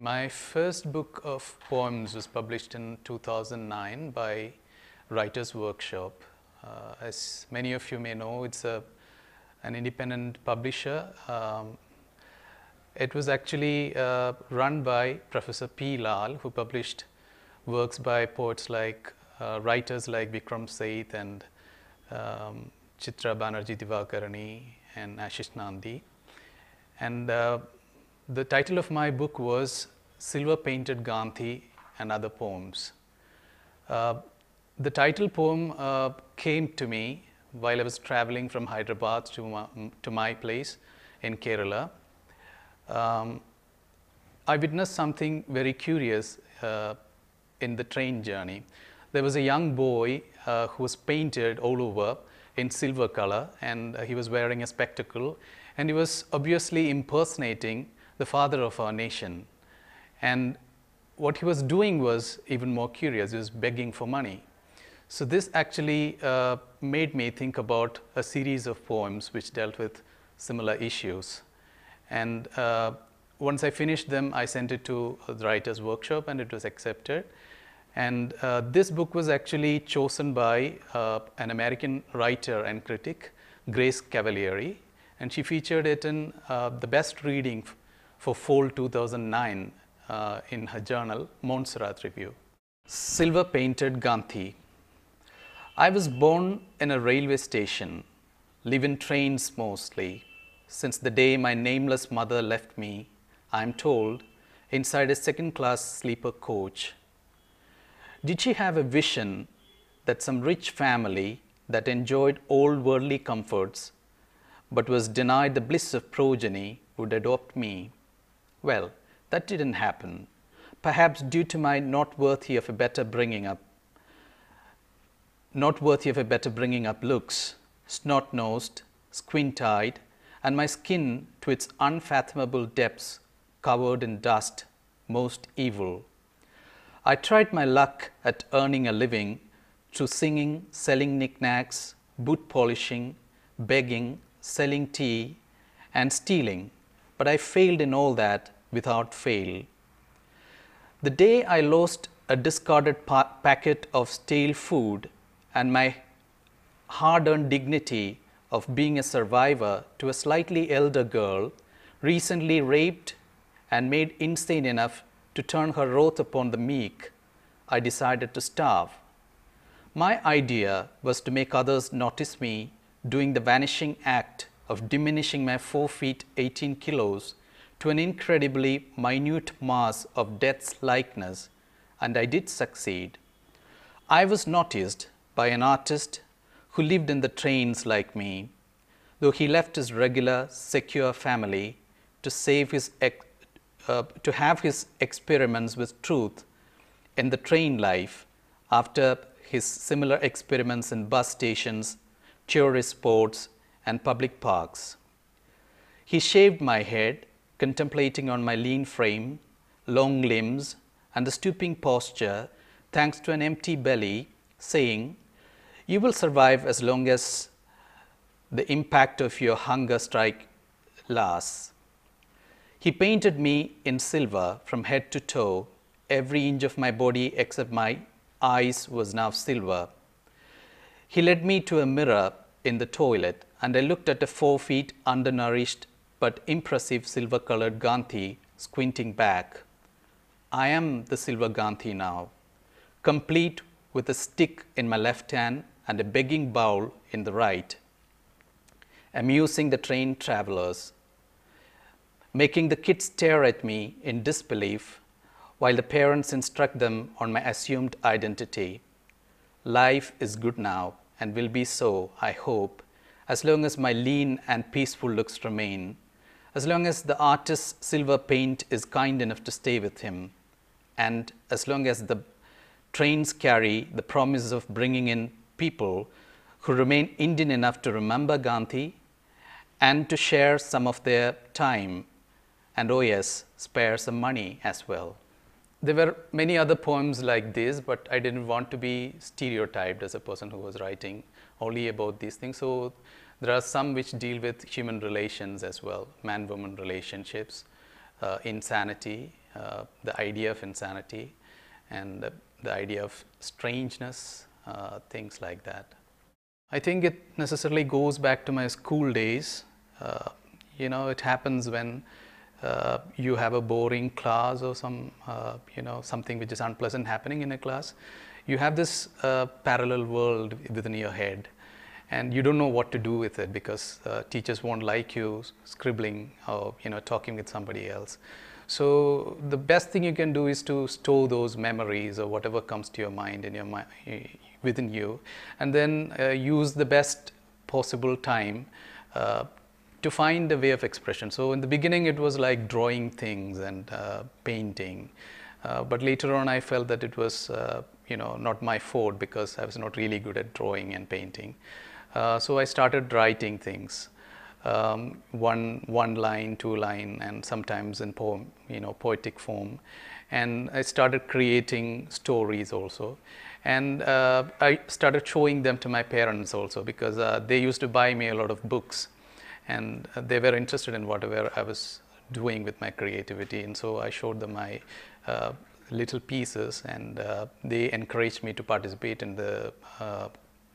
My first book of poems was published in 2009 by Writers Workshop. As many of you may know, it's an independent publisher. It was actually run by Professor P. Lal, who published works by poets like writers like Vikram Seth and Chitra Banerjee Divakarani and Ashish Nandi. And the title of my book was Silver Painted Gandhi and Other Poems. The title poem came to me while I was traveling from Hyderabad to my place in Kerala. I witnessed something very curious in the train journey. There was a young boy who was painted all over in silver color, and he was wearing a spectacle, and he was obviously impersonating the father of our nation. And what he was doing was even more curious. He was begging for money. So this actually made me think about a series of poems which dealt with similar issues. And once I finished them, I sent it to the Writers Workshop and it was accepted. And this book was actually chosen by an American writer and critic, Grace Cavalieri, and she featured it in the best reading for fall 2009 in her journal, Montserrat Review. Silver Painted Gandhi. I was born in a railway station, live in trains mostly. Since the day my nameless mother left me, I am told, inside a second-class sleeper coach. Did she have a vision that some rich family that enjoyed all worldly comforts but was denied the bliss of progeny would adopt me? Well, that didn't happen, perhaps due to my not worthy of a better bringing up looks, snot-nosed, squint-eyed, and my skin to its unfathomable depths covered in dust, most evil. I tried my luck at earning a living through singing, selling knickknacks, boot polishing, begging, selling tea, and stealing, but I failed in all that without fail. The day I lost a discarded packet of stale food and my hard-earned dignity of being a survivor to a slightly elder girl, recently raped and made insane enough to turn her wrath upon the meek, I decided to starve. My idea was to make others notice me doing the vanishing act of diminishing my 4 feet 18 kilos to an incredibly minute mass of death's likeness, and I did succeed. I was noticed by an artist who lived in the trains like me, though he left his regular, secure family to have his experiments with truth in the train life after his similar experiments in bus stations, tourist spots, and public parks. He shaved my head, contemplating on my lean frame, long limbs, and the stooping posture, thanks to an empty belly, saying, "You will survive as long as the impact of your hunger strike lasts." He painted me in silver from head to toe. Every inch of my body except my eyes was now silver. He led me to a mirror in the toilet, and I looked at a 4 feet undernourished but impressive silver-colored Gandhi squinting back. I am the silver Gandhi now, complete with a stick in my left hand and a begging bowl in the right, amusing the train travelers, making the kids stare at me in disbelief while the parents instruct them on my assumed identity. Life is good now and will be so, I hope, as long as my lean and peaceful looks remain, as long as the artist's silver paint is kind enough to stay with him, and as long as the trains carry the promise of bringing in people who remain Indian enough to remember Gandhi and to share some of their time, and oh yes, spare some money as well. There were many other poems like this, but I didn't want to be stereotyped as a person who was writing only about these things. So there are some which deal with human relations as well, man-woman relationships, insanity, the idea of insanity and the idea of strangeness, things like that. I think it necessarily goes back to my school days. Uh, it happens when you have a boring class or something which is unpleasant happening in a class. You have this parallel world within your head, and you don't know what to do with it because teachers won't like you scribbling or talking with somebody else. So the best thing you can do is to store those memories or whatever comes to your mind within you, and then use the best possible time to find a way of expression. So in the beginning it was like drawing things and painting, but later on I felt that it was not my fault because I was not really good at drawing and painting. So I started writing things, one line, two line, and sometimes in poem, poetic form. And I started creating stories also. And I started showing them to my parents also because they used to buy me a lot of books, and they were interested in whatever I was doing with my creativity. And so I showed them my little pieces, and they encouraged me to participate in the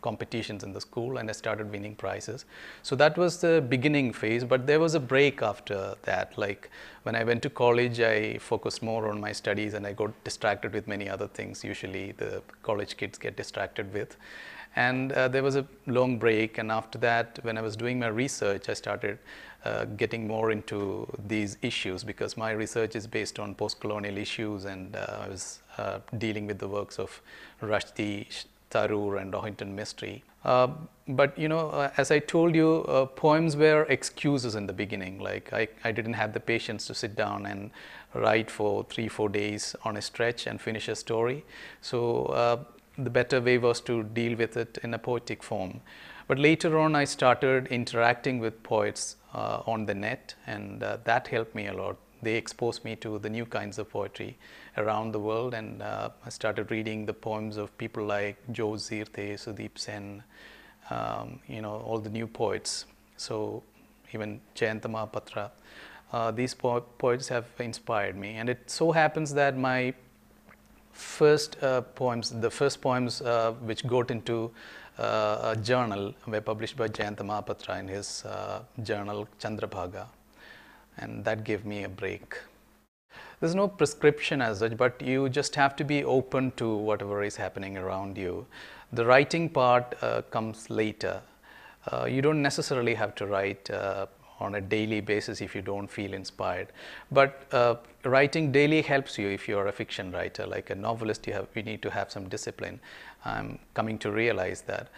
competitions in the school, and I started winning prizes. So that was the beginning phase, but there was a break after that. Like when I went to college, I focused more on my studies and I got distracted with many other things usually the college kids get distracted with. And there was a long break, and after that, when I was doing my research, I started getting more into these issues because my research is based on post-colonial issues, and I was dealing with the works of Rushdie, Tharoor and Rohinton Mistry. But as I told you, poems were excuses in the beginning. Like I didn't have the patience to sit down and write for 3-4 days on a stretch and finish a story. So the better way was to deal with it in a poetic form. But later on I started interacting with poets on the net, and that helped me a lot. They exposed me to the new kinds of poetry around the world, and I started reading the poems of people like Jo Zirte, Sudeep Sen, all the new poets. So even Jayanta Mahapatra, these poets have inspired me. And it so happens that my first poems which got into a journal were published by Jayanta Mahapatra in his journal Chandrabhaga, and that gave me a break. There's no prescription as such, but you just have to be open to whatever is happening around you. The writing part comes later. You don't necessarily have to write on a daily basis if you don't feel inspired. But writing daily helps you if you're a fiction writer. Like a novelist, you need to have some discipline. I'm coming to realize that.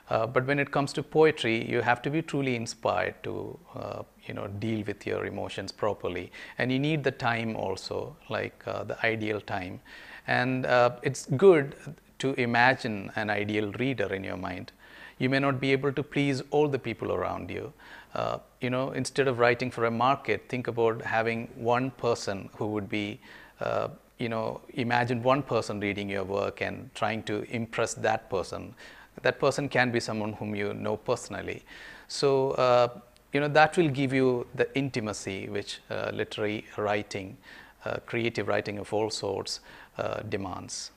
But when it comes to poetry, you have to be truly inspired to deal with your emotions properly, and you need the time also, like the ideal time. And it's good to imagine an ideal reader in your mind. You may not be able to please all the people around you. Instead of writing for a market, think about having one person who would be imagine one person reading your work and trying to impress that person. That person can be someone whom you know personally. So, that will give you the intimacy which literary writing, creative writing of all sorts demands.